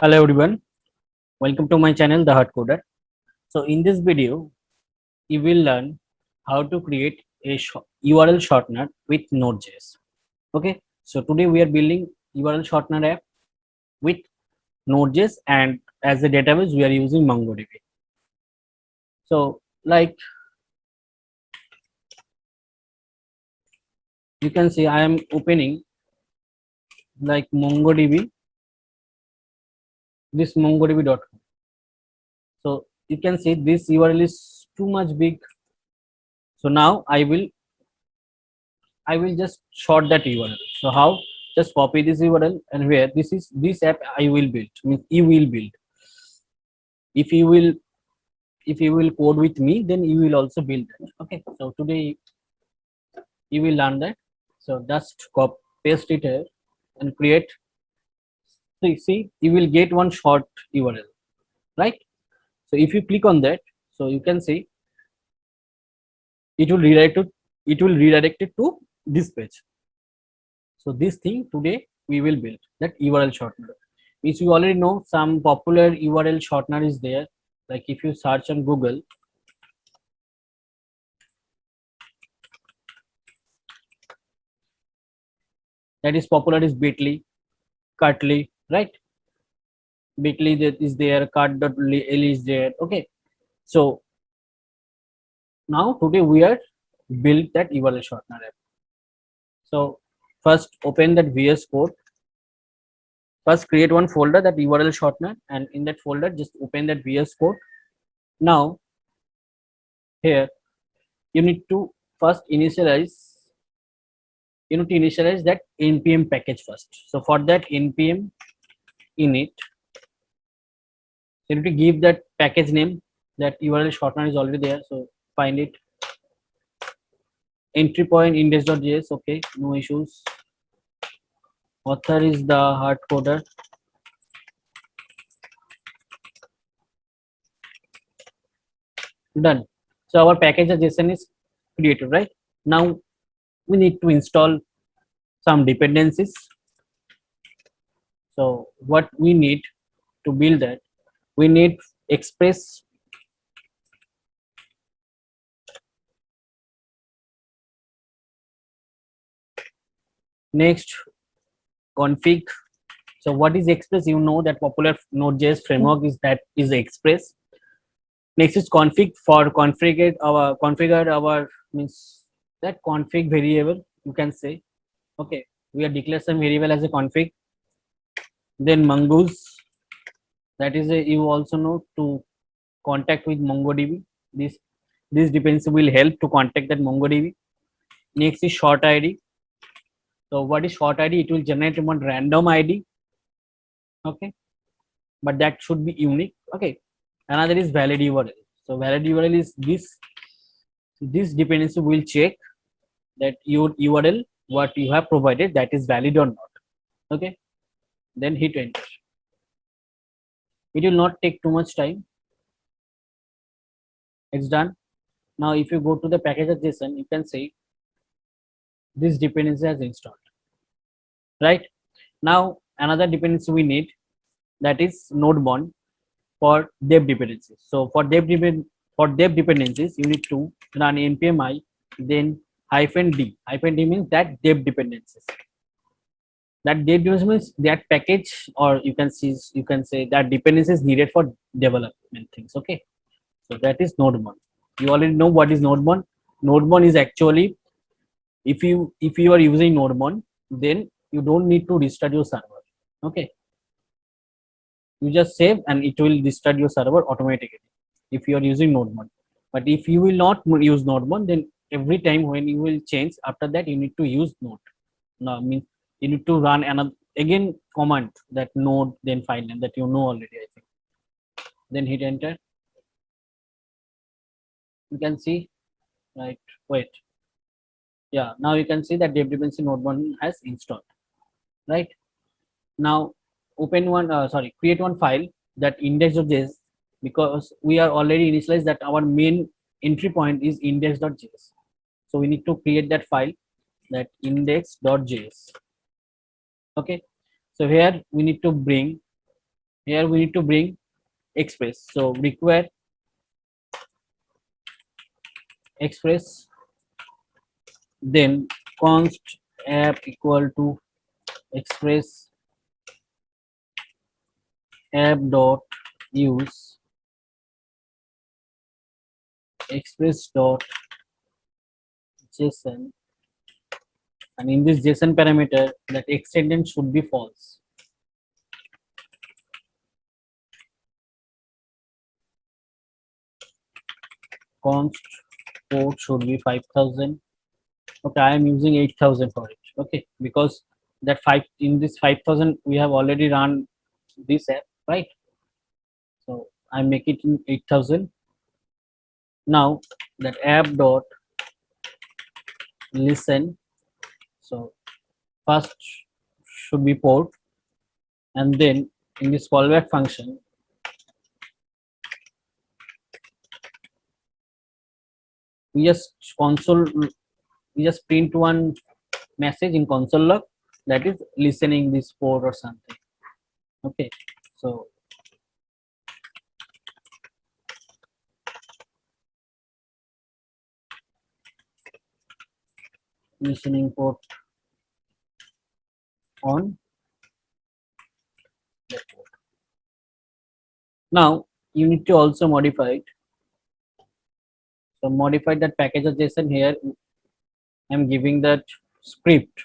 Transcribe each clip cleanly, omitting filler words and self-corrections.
Hello everyone, welcome to my channel The Hard Coder. So in this video, you will learn how to create a URL shortener with Node.js. Okay, so today we are building URL shortener app with Node.js, and as a database we are using MongoDB. So like you can see, I am opening like MongoDB, this MongoDB.com. So you can see this URL is too much big. So now I will just short that URL. So how? Just copy this URL, and where this app I will build. Means you will build. If you will code with me, then you will also build that. Okay. So today you will learn that. So just copy paste it here and create. See, you will get one short URL, right? So if you click on that, so you can see it will redirect it to this page. So this thing today we will build that URL shortener. Which you already know, some popular URL shortener is there. Like if you search on Google, that is popular is Bitly, Cutly, right? Bitly that is there, Cut.ly is there. Okay, so now today we are build that URL shortener app. So first open that VS Code. First create one folder that URL shortener, and in that folder just open that VS Code. Now here you need to first initialize that npm package first. So for that npm init, you need to give that package name. That URL shortener is already there, so find it. Entry point index.js. Okay, no issues. Author is the hard coder. Done. So our package.json is created, right? Now we need to install some dependencies. So what we need to build that, we need express. Next, config. So what is Express? You know that popular Node.js framework is Express. Next is config. For configure our means that config variable, you can say. Okay, we are declare some variable as a config. Then mongoose, that is a, you also know to contact with MongoDB. This dependency will help to contact that MongoDB. Next is short ID. So what is short ID? It will generate one random ID. Okay, but that should be unique. Okay, another is valid URL. So valid URL is this dependency will check that your URL what you have provided, that is valid or not. Okay, then hit enter. It will not take too much time. It's done. Now if you go to the package.json, you can see this dependency has installed. Right, now another dependency we need, that is nodemon for dev dependencies. So for dev dependencies, you need to run npm I, then -d. -d means that dev dependencies. That dev dependencies means that package, or you can say that dependency is needed for development things. Okay, so that is nodemon. You already know what is nodemon. Nodemon is actually, if you are using nodemon, then you don't need to restart your server. Okay, you just save and it will restart your server automatically if you are using nodemon. But if you will not use nodemon, then every time when you will change, after that you need to use node. Now means you need to run another again command, that node then file name, that you know already, I think. Then hit enter. You can see, right? Wait, yeah, now you can see that dev dependency nodemon has installed. Right, now open one create one file, that index.js, because we are already initialized that our main entry point is index.js. So we need to create that file, that index.js. Okay, so here we need to bring here we need to bring express. So require express, then const app equal to express app dot use express dot json, and in this json parameter that extended should be false. Const port should be 5000. Okay, I am using 8000 for it. Okay, because that 5 in this 5000 we have already run this app, right? So I make it in 8000. Now that app dot listen, so first should be port, and then in this callback function we just console, we just print one message in console log that is listening this port or something. Okay, so listening port on that port. Now you need to also modify it. So modify that package.json. Here I'm giving that script.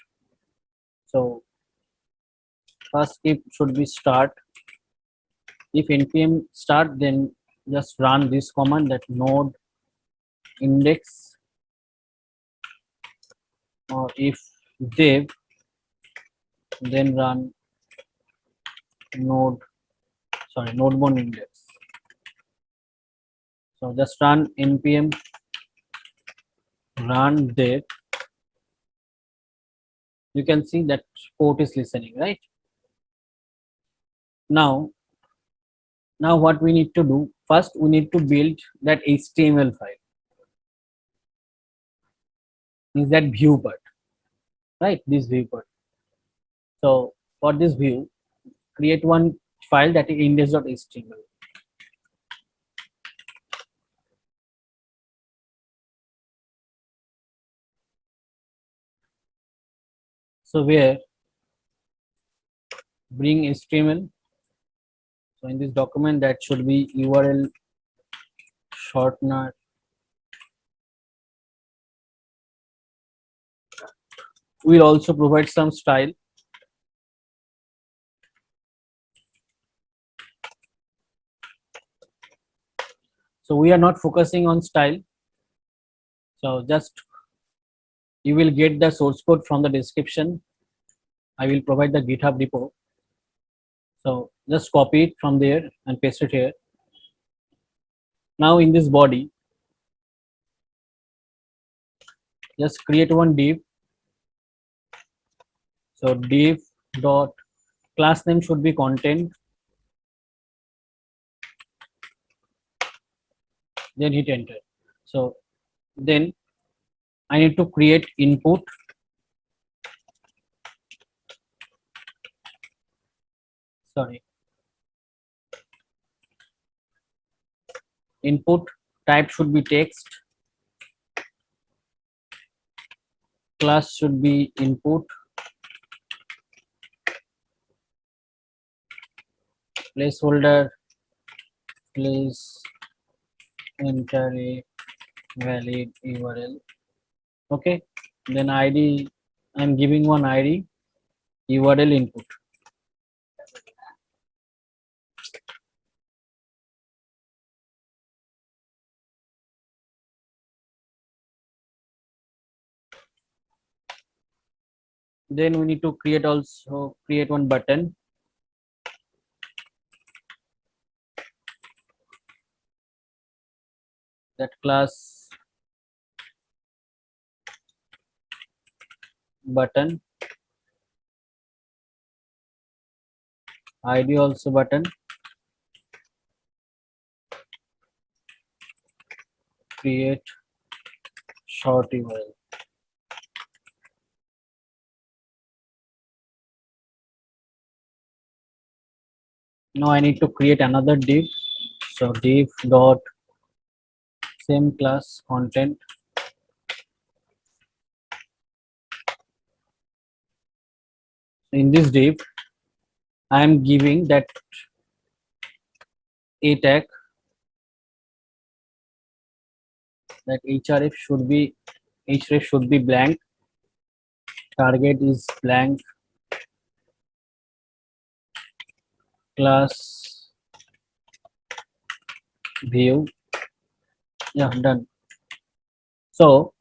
So first script should be start. If npm start, then just run this command, that node index, or if dev, then run node, sorry, nodebone index. So just run npm run dev. You can see that port is listening, right? Now what we need to do, first we need to build that html file, is that view part, right? This view part. So for this view, create one file that is index.html. So where bring html. So in this document that should be URL shortener. We'll also provide some style. So we are not focusing on style. So just you will get the source code from the description. I will provide the GitHub repo. So just copy it from there and paste it here. Now in this body, just create one div. So div dot class name should be content, then hit enter. So then I need to create input. Sorry, input type should be text, class should be input, placeholder, please enter a valid URL. Okay, then ID, I'm giving one ID, URL input. Then we need to create one button. That class button, ID also button, create short URL. Now I need to create another div. So div dot same class content. In this div, I am giving that a tag, that href should be blank, target is blank, class view. Yeah, done. So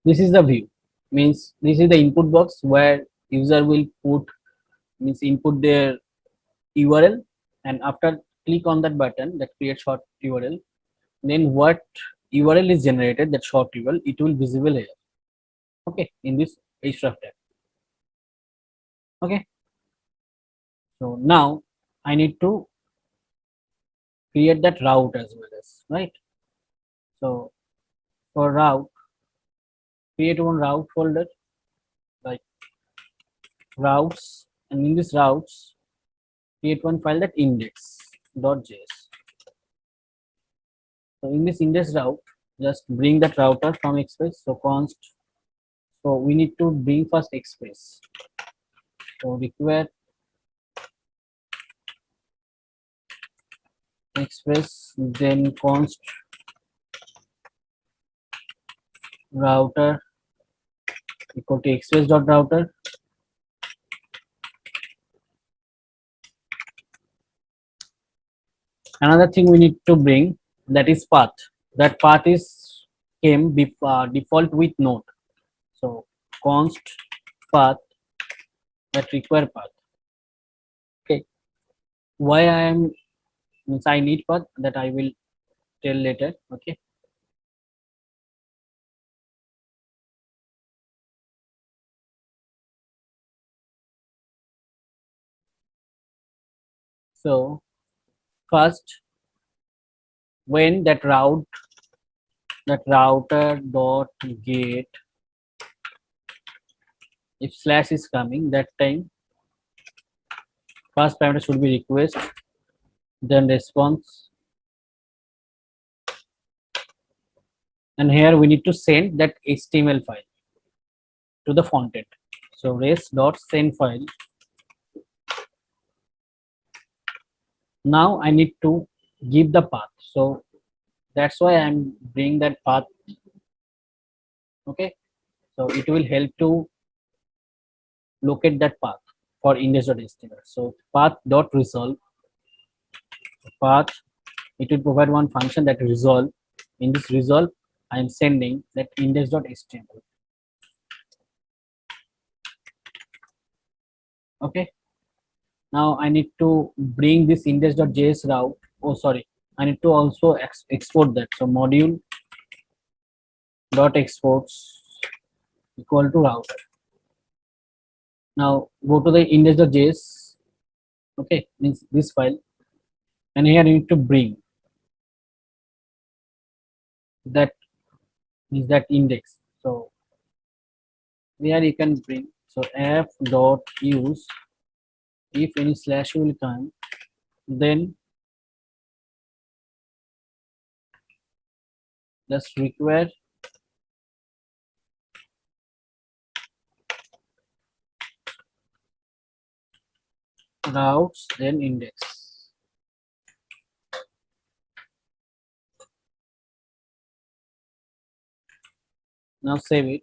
this is the view, means this is the input box where user will input their URL, and after click on that button that creates short URL, then what URL is generated, that short URL, it will visible here. Okay, in this href tag. Okay, so now I need to create that route as well as, right? So for route, create one route folder like routes, and in this routes create one file, that index.js. So in this index route, just bring that router from express. So const, so we need to bring first express. So require express, then const router equal to express.router. Another thing we need to bring, that is path. That path is default with node. So const path, that require path. Okay, why I am, means I need path, that I will tell later. Okay, so first, when that router dot get, if slash is coming, that time first parameter should be request, then response, and here we need to send that HTML file to the frontend. So res dot send file. Now I need to give the path, so that's why I'm bringing that path. Okay, so it will help to locate that path for index.html. So path dot resolve, path, it will provide one function that resolve. In this resolve, I am sending that index.html. Okay, now I need to bring this index.js route. Oh, sorry, I need to also export that. So module dot exports equal to router. Now go to the index.js. Okay, means this file, and here you need to bring that, is that index. So here you can bring, so f dot use, if any slash will come, then just require routes, then index. Now save it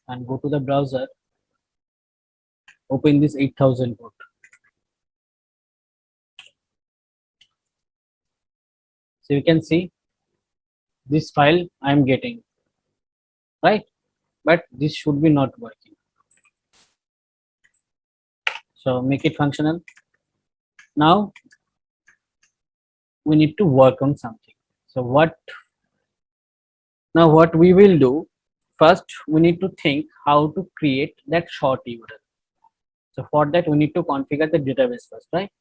and go to the browser, open this 8000 code. So you can see this file I am getting, right? But this should be not working. So make it functional. Now we need to work on something. So what we will do, first we need to think how to create that short URL. So for that we need to configure the database first, right?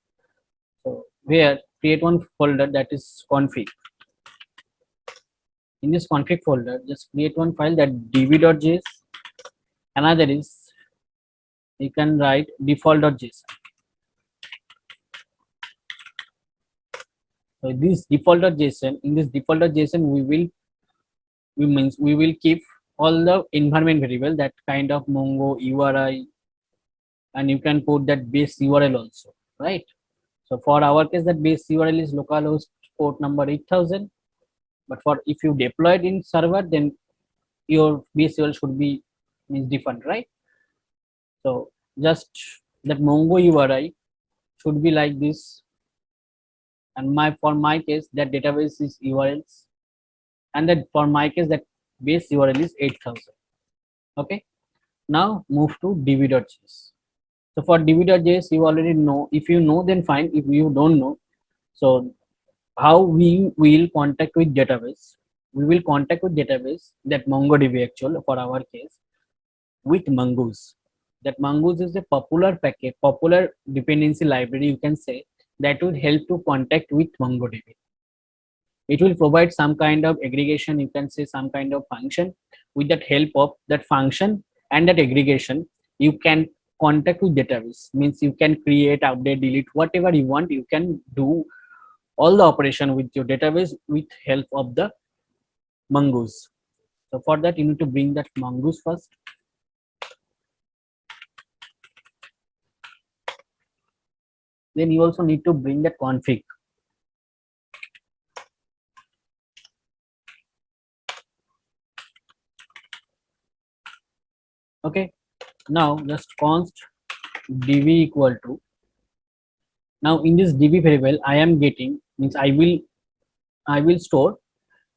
So where create one folder, that is config. In this config folder, just create one file, that db.js. Another is you can write default.json. So this default.json, in this default.json, we will keep all the environment variable, that kind of Mongo URI, and you can put that base URL also, right? So for our case, that base URL is localhost port number 8000. But for if you deploy it in server, then your base URL should be means different, right? So just that Mongo URI should be like this, and for my case that database is URLs, and that for my case that base URL is 8000. Okay, now move to db.js. So for db.js, you already know. If you know, then fine. If you don't know, so how we will contact with database? We will contact with database, that MongoDB actual for our case, with Mongoose. That Mongoose is a popular package, popular dependency library, you can say, that will help to contact with MongoDB. It will provide some kind of aggregation, you can say some kind of function. With that help of that function and that aggregation, you can contact with database, means you can create, update, delete, whatever you want. You can do all the operation with your database with help of the Mongoose. So for that, you need to bring that Mongoose first. Then you also need to bring the config. Okay, now just const db equal to, now in this db variable I am getting, means I will store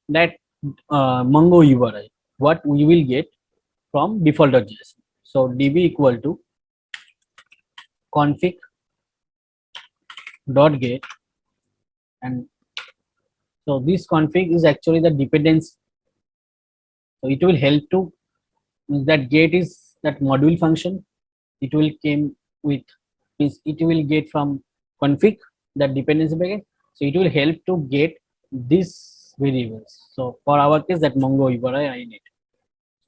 that Mongo URI, what we will get from default.json. So db equal to config dot get, and so this config is actually the dependency. So it will help to, that get is that module function. It will came with, means it will get from config, that dependency package. So it will help to get these variables. So for our case, that Mongo URI I need.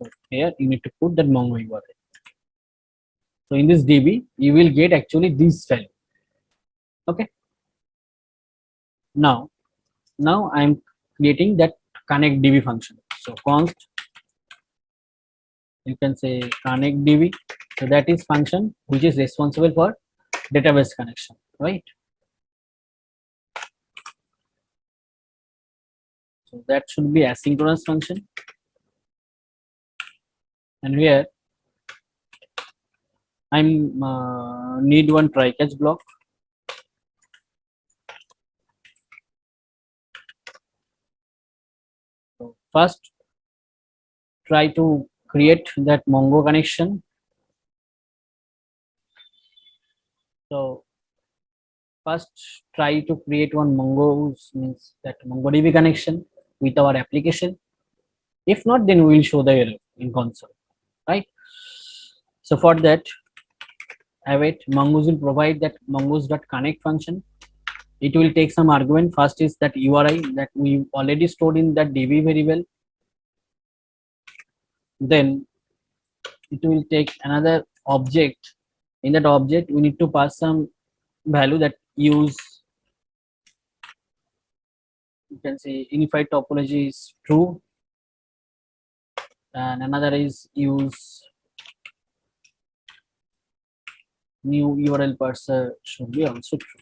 So here you need to put that Mongo URI. So in this DB, you will get actually this value. Okay. Now I'm creating that connect DB function. So const, you can say connect DB. So that is function which is responsible for database connection, right? So that should be asynchronous function. And here I'm need one try catch block. So first try to create that Mongo connection. So first try to create one Mongo, means that MongoDB connection with our application. If not, then we will show the error in console, right? So for that, await Mongoose will provide that mongoose.connect function. It will take some argument. First is that URI that we already stored in that DB variable. Then it will take another object. In that object, we need to pass some value that use, you can say unified topology is true, and another is use new URL parser should be also true.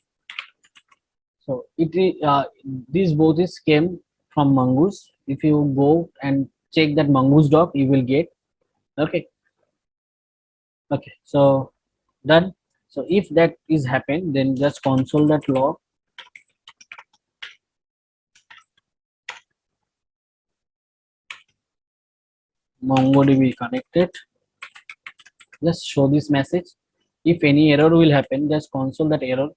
So these both is came from Mongoose. If you go and check that Mongoose doc, you will get. Okay. Okay. So done. So if that is happened, then just console that log MongoDB connected. Just show this message. If any error will happen, just console that error.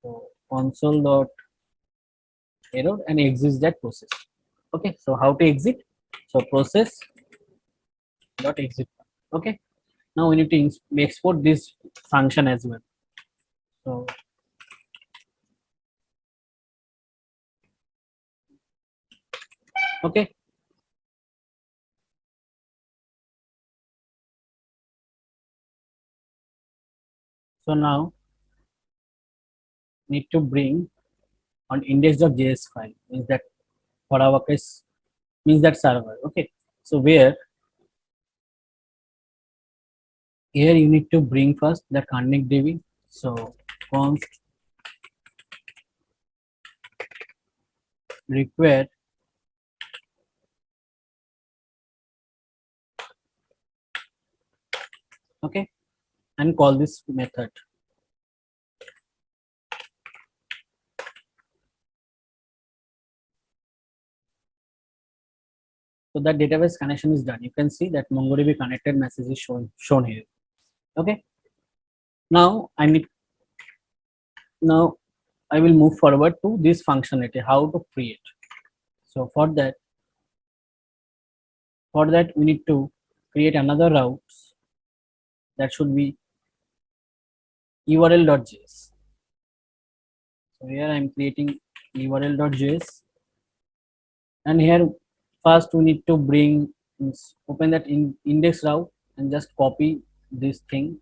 So console dot error and exit that process. Okay. So how to exit? So process dot exit. Okay. Now we need to export this function as well. So okay. So now need to bring on index.js file, means that for our case means that server. Okay, so where here you need to bring first the connect.db. So const require, okay, and call this method. So that database connection is done. You can see that MongoDB connected message is shown here. Okay. Now now I will move forward to this functionality, how to create. So for that we need to create another route that should be url.js. So here I am creating url.js, and here first we need to open that index route and just copy this thing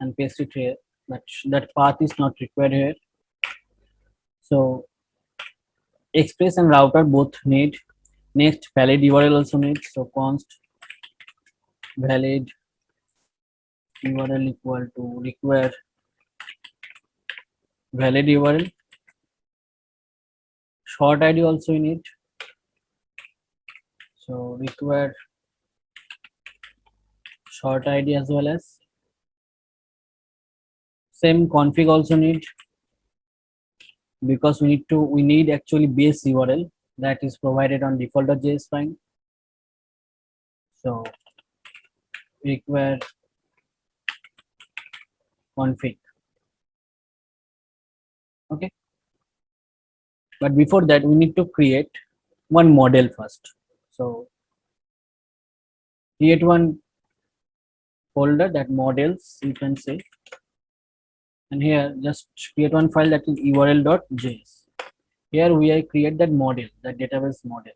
and paste it here. That path is not required here. So express and router both need. Next, valid URL also needs. So const valid URL equal to require valid URL. Short ID also you need. So require short ID as well as same config also need, because we need actually base URL that is provided on default.js file. So require config. Okay, but before that we need to create one model first. So create one folder, that models you can say, and here just create one file that is url.js. Here we create that model, that database model.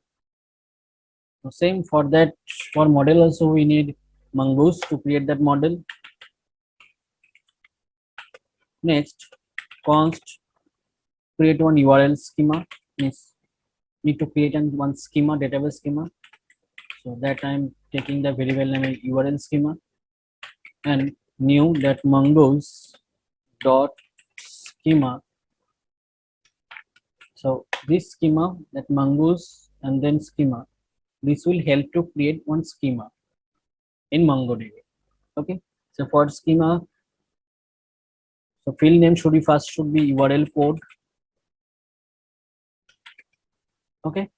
So same for that, for model also we need mongoose to create that model. Next, const create one URL schema. Yes, need to create one schema, database schema. So that I'm taking the variable name URL schema, and new that mongoose dot schema. So this schema, that mongoose and then schema, this will help to create one schema in MongoDB. Okay, so for schema, so field name should be URL code. Okay,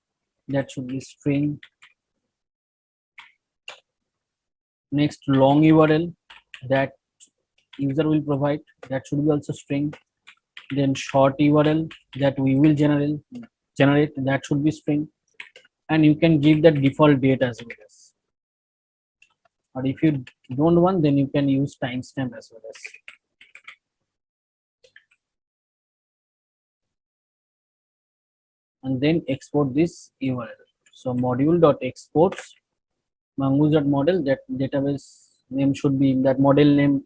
that should be string. Next, long URL that user will provide, that should be also string. Then short URL that we will generate, that should be string. And you can give the default date as well as, or if you don't want, then you can use timestamp as well as. And then export this URL. So module.exports mongoose.model, that database name should be, that model name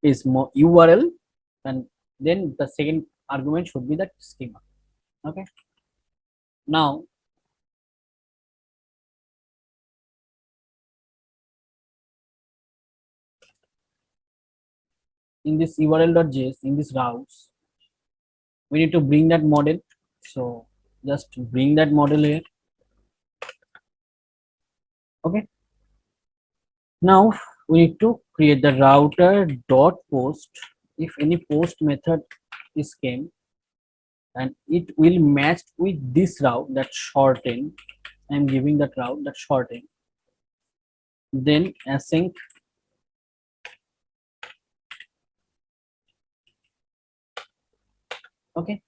is URL, and then the second argument should be that schema. Okay, now in this url.js, in this routes, we need to bring that model. So just bring that model here. Okay, now we need to create the router dot post. If any post method is came and it will match with this route, that shorten, I'm giving that route, that shorten, then async okay.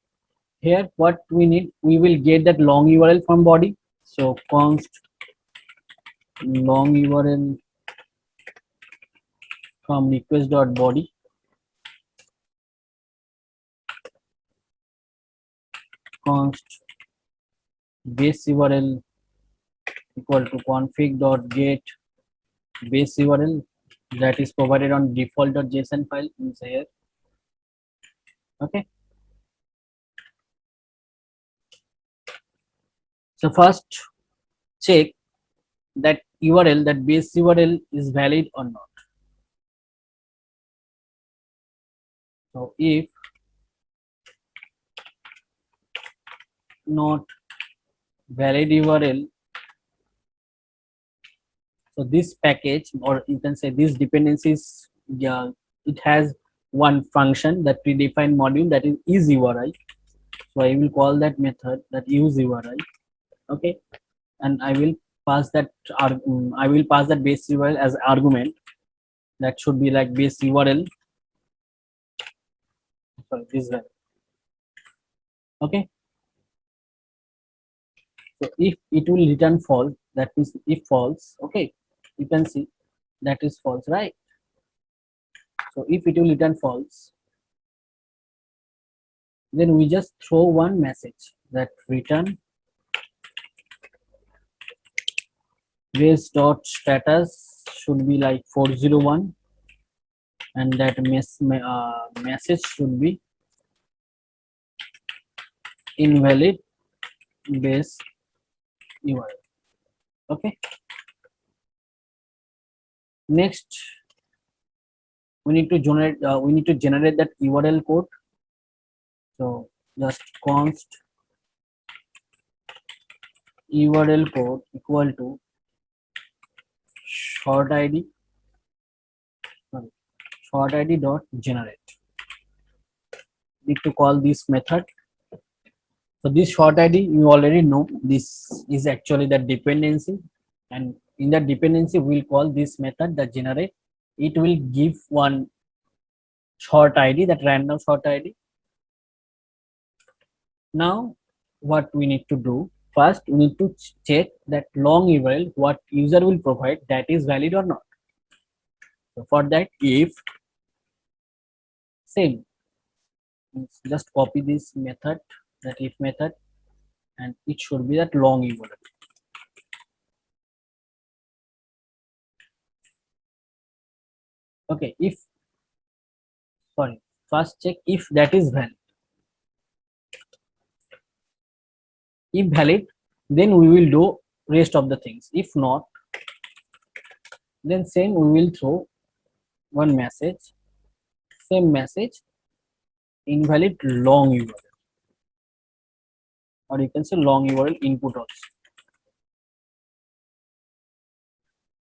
Here what we need, we will get that long URL from body. So const long URL from request.body, const base URL equal to config.get base URL, that is provided on default.json file is here. Okay, so first check that URL, that base URL is valid or not. So if not valid URL, so this package, or you can say this dependencies, yeah, it has one function, that predefined module, that is URI. So I will call that method that URI. Okay, and I will pass that I will pass that base URL as argument. That should be like base URL. Sorry, this one. Okay, so if it will return false, that means if false, okay, you can see that is false, right? So if it will return false, then we just throw one message that return base dot status should be like 401, and that message should be invalid base URL. Okay, next we need to generate that URL code. So just const URL code equal to short id, sorry, short id dot generate. Need to call this method. So this short id, you already know, this is actually the dependency, and in that dependency we'll call this method the generate. It will give one short id, that random short id. Now what we need to do, first we need to check that long URL what user will provide, that is valid or not. So for that, if same, just copy this method, that if method, and it should be that long URL. Okay, if sorry, first check if that is valid. If valid, then we will do rest of the things. If not, then same we will throw one message, same message, invalid long URL, or you can say long URL input also.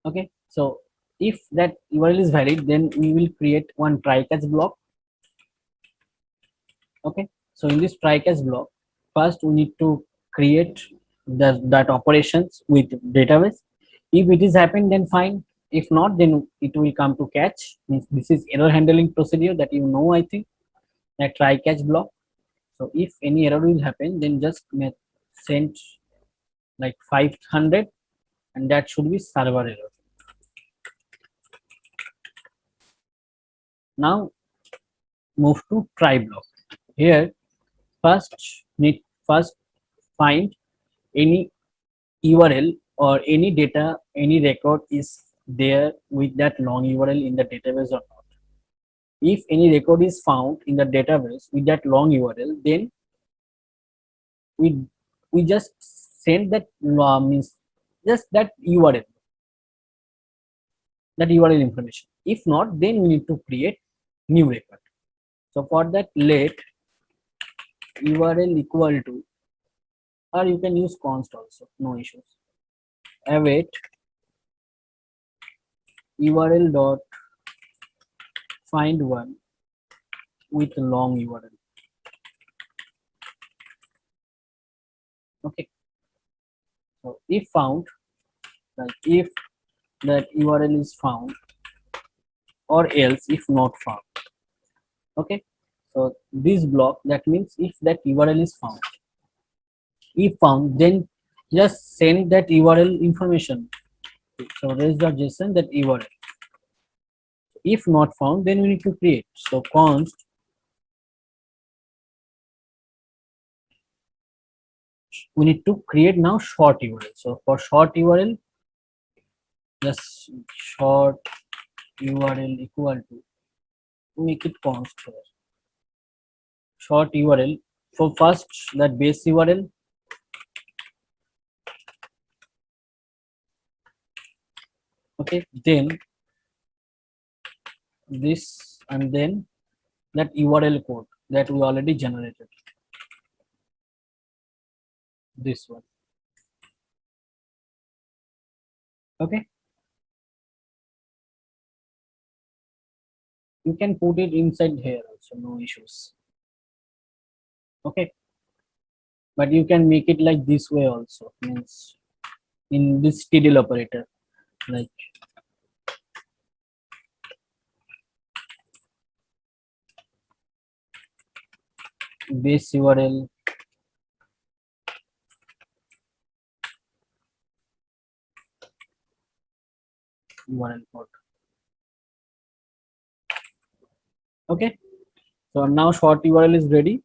Okay, so if that URL is valid, then we will create one try catch block. Okay, so in this try catch block, first we need to create that operations with database. If it is happened, then fine. If not, then it will come to catch. Means this is error handling procedure that you know, I think, that try catch block. So if any error will happen, then just send like 500, and that should be server error. Now move to try block. Here first find any URL or any data, any record is there with that long URL in the database or not. If any record is found in the database with that long URL, then we just send that means just that URL, information. If not, then we need to create new record. So for that, let URL equal to, or you can use const also, no issues, await URL dot find one with long URL. Okay, so if found, like if that URL is found, or else if not found. Okay, so this block, that means if that URL is found. If found, then just send that URL information. So res.json that URL. If not found, then we need to create. So const we need to create now short URL. So for short URL, just short URL equal to, make it const here, short URL for first that base URL, okay, then this, and then that URL code that we already generated, this one, okay. You can put it inside here also, no issues, okay. But you can make it like this way also, means in this TDL operator, like base URL URL code, okay. So now short URL is ready.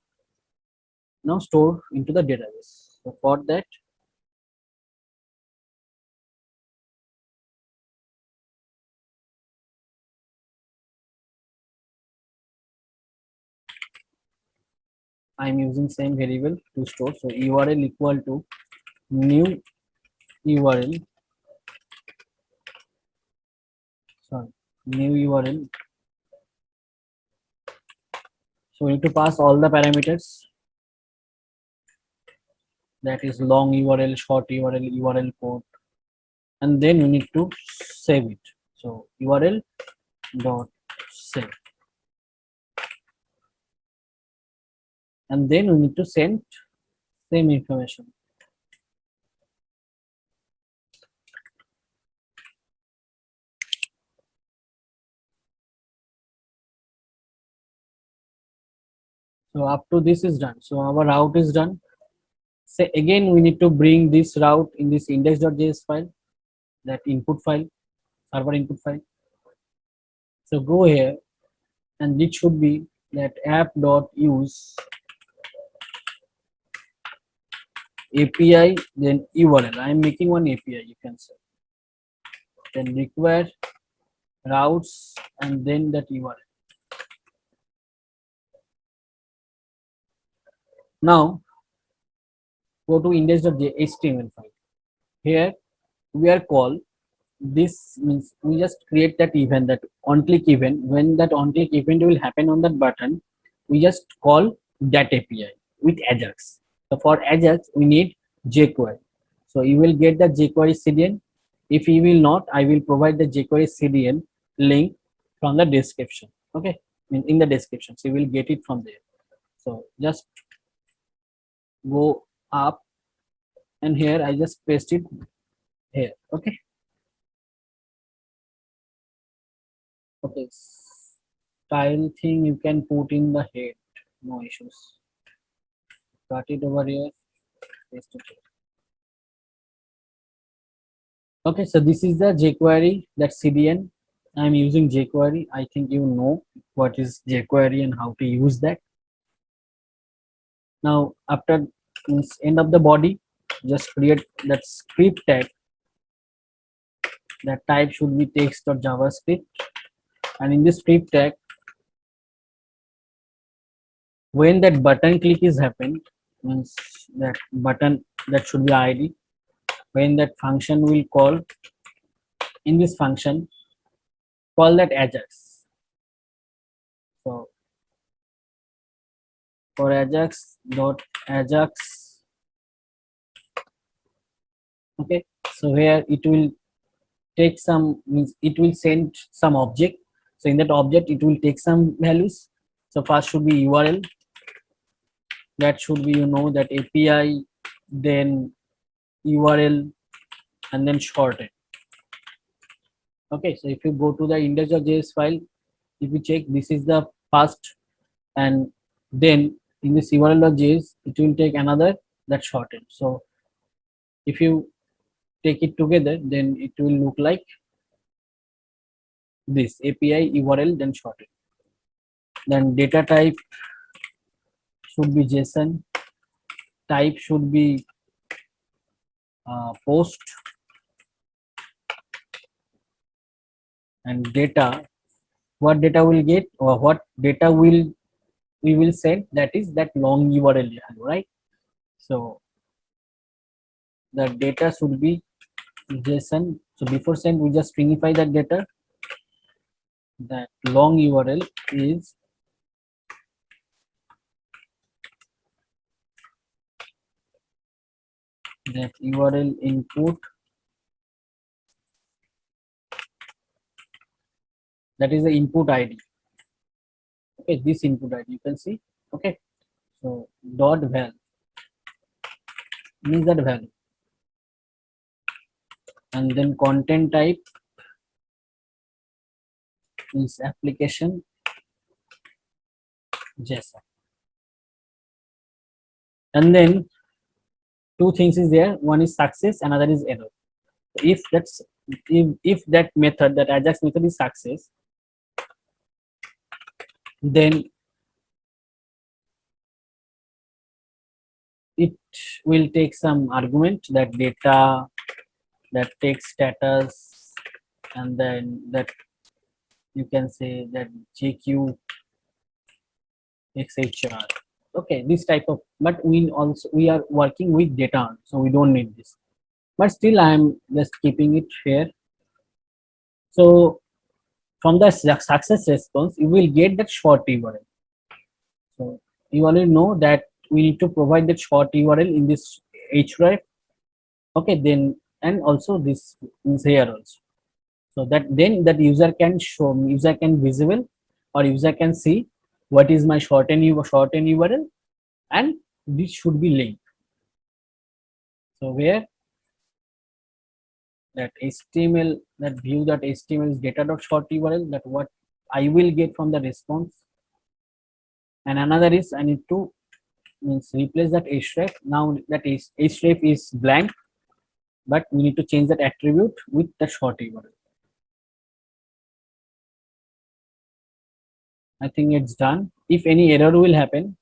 Now store into the database. So for that, I am using same variable to store. So URL equal to new URL, sorry, new URL. So we need to pass all the parameters, that is long URL, short URL, URL code, and then we need to save it. So URL dot save, and then we need to send same information. So up to this is done. So our route is done. Say again, we need to bring this route in this index.js file, that input file, server input file. So go here, and it should be that app.use API, then URL. I am making one API, you can say. Then require routes, and then that URL. Now go to index.html file. Here we are called, this means we just create that event, that on click event. When that on click event will happen on that button, we just call that API with Ajax. So for Ajax we need jQuery. So you will get the jQuery CDN. If you will not, I will provide the jQuery CDN link from the description, okay, in the description, so you will get it from there. So just go up, and here I just paste it here, okay. Okay, style thing you can put in the head, no issues. Cut it over here, paste it here. Okay, so this is the jQuery, that CDN. I'm using jQuery. I think you know what is jQuery and how to use that. Now after end of the body, just create that script tag. That type should be text or JavaScript, and in this script tag, when that button click is happened, means that button, that should be ID. When that function will call, in this function call that Ajax. So for Ajax, okay. So here it will take some, means it will send some object. So in that object it will take some values. So first should be URL, that should be, you know, that API, then URL, and then shorten. Okay, so if you go to the index.js file, if you check, this is the first, and then in this URL.js it will take another, that shorten. So if you take it together, then it will look like this: API, URL, then shorten. Then data type should be JSON, type should be post, and data what data will get, or what data will we will send, that is that long URL, right? So the data should be JSON. So before send, we just stringify that data. That long URL is that URL input, that is the input ID. Okay, this input ID you can see. Okay, so dot val means that value, and then content type is application JSON, and then two things is there. One is success, another is error. If that's if that method, that Ajax method is success, then it will take some argument, that data, that text status, and then that you can say that JQ XHR. Okay, this type of, but we are working with data, so we don't need this. But still, I am just keeping it here. So from the success response, you will get that short URL. So you already know that we need to provide that short URL in this href. Okay, then, and also this is here also. So that then that user can show, user can visible, or user can see what is my shorten URL, and this should be linked. So where that HTML, that view, that HTML is data.short URL, that what I will get from the response. And another is I need to means replace that href. Now that href is blank, but we need to change that attribute with the short URL. I think it's done. If any error will happen,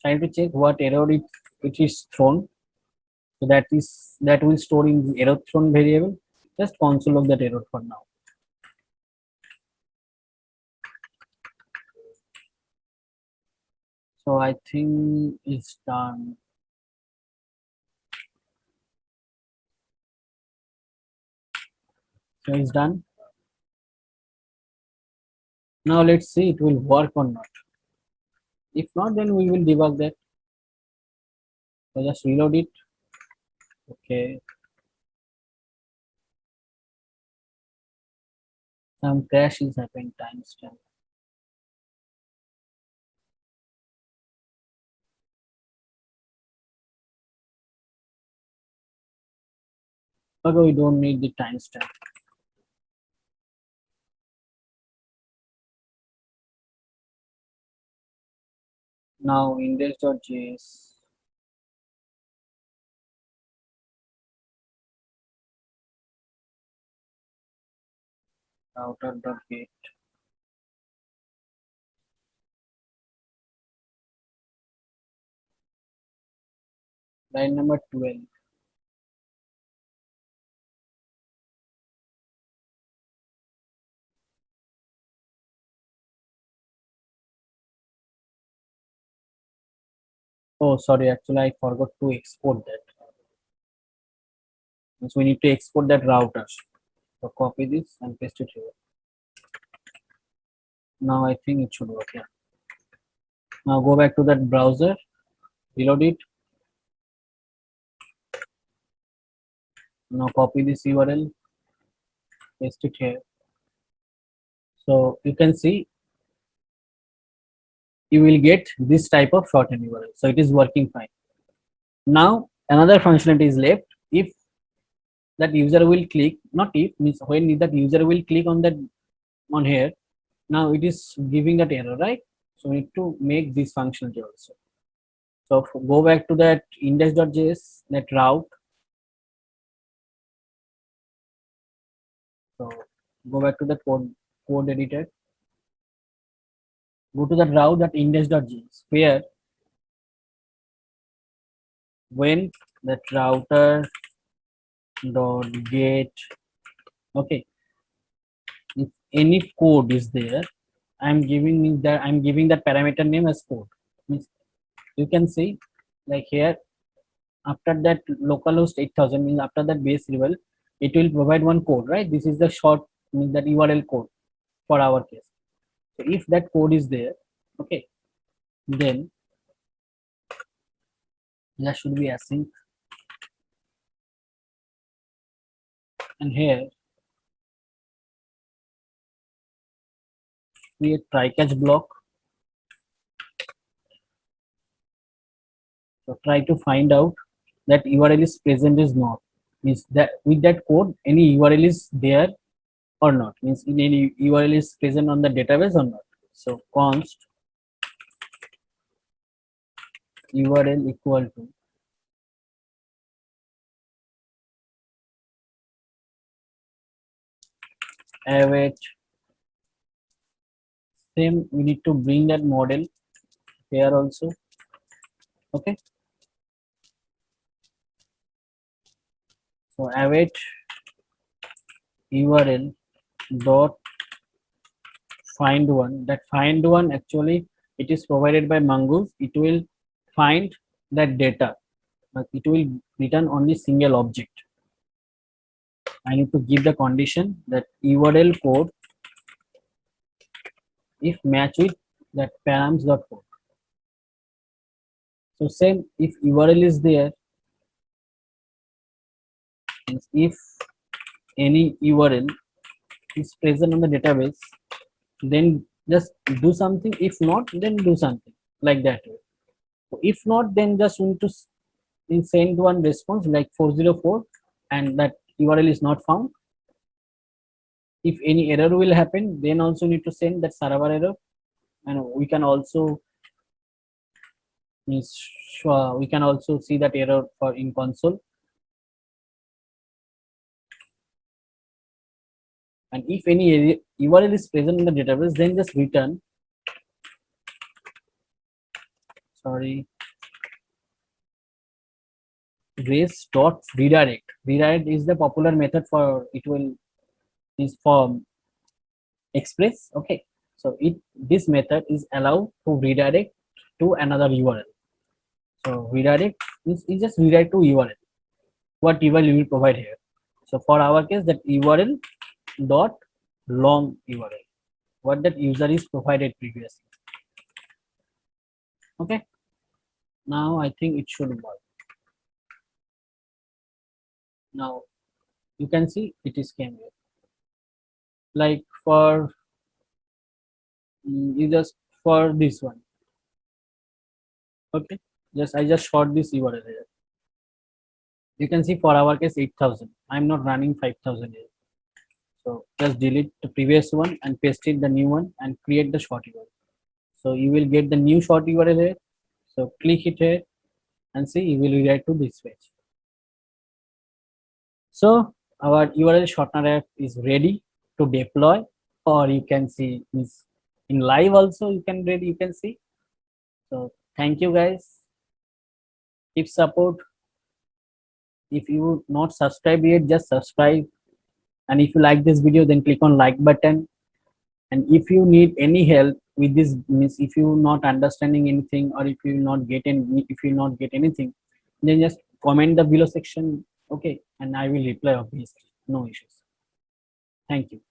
try to check what error it is thrown. So that will store in the error thrown variable. Just console log that error for now. So I think it's done. So it's done. Now let's see it will work or not. If not, then we will debug that. So just reload it. Okay. Some crash is happening timestamp. But we don't need the timestamp. Now index.js. Router.get. Line number 12. Oh, sorry, actually I forgot to export that. So we need to export that router. So copy this and paste it here. Now I think it should work. Yeah. Now go back to that browser, reload it. Now copy this URL, paste it here. So you can see you will get this type of shortened URL. So it is working fine. Now another functionality is left. If that user will click, not if, means when that user will click on that on here, now it is giving that error, right? So we need to make this functionality also. So go back to that index.js, that route. So go back to the code editor. go to the route.index.js where when that router dot get, okay, if any code is there, I'm giving that parameter name as code. Means you can see like here, after that localhost 8000 means after that base level, it will provide one code, right? This is the short, means that URL code for our case. So if that code is there, okay, then there should be async, and here create try catch block. So try to find out that URL is present is not, means that with that code any URL is there or not, means in any URL is present on the database or not. So const URL equal to await, same we need to bring that model here also, okay. So await URL dot find one. That find one actually it is provided by Mongoose. It will find that data, but it will return only single object. I need to give the condition that URL code if match with that params.code. So same, if URL is there, means if any URL is present on the database, then just do something. If not, then do something like that. So if not, then just need to send one response like 404 and that URL is not found. If any error will happen, then also need to send that server error, and we can also we can also see that error for in console. And if any URL is present in the database, then just return, sorry, res dot redirect. Redirect is the popular method for it will is for Express, okay. So this method is allowed to redirect to another URL. So redirect is just redirect to URL, what URL you will provide here. So for our case, that URL dot long URL, what that user is provided previously, okay. Now I think it should work. Now you can see it is came here. Like for you just for this one, okay. Just I just short this URL here. You can see for our case 8000. I'm not running 5000 here. So just delete the previous one and paste it the new one and create the short URL. So you will get the new short URL here. So click it here and see you will redirect to this page. So our URL shortener app is ready to deploy, or you can see is in live also you can see. So thank you guys. Keep support. If you not subscribed yet, just subscribe. And if you like this video, then click on like button. And if you need any help with this, means if you not understanding anything, or if you not get any, if you not get anything, then just comment the below section, okay, and I will reply obviously, no issues. Thank you.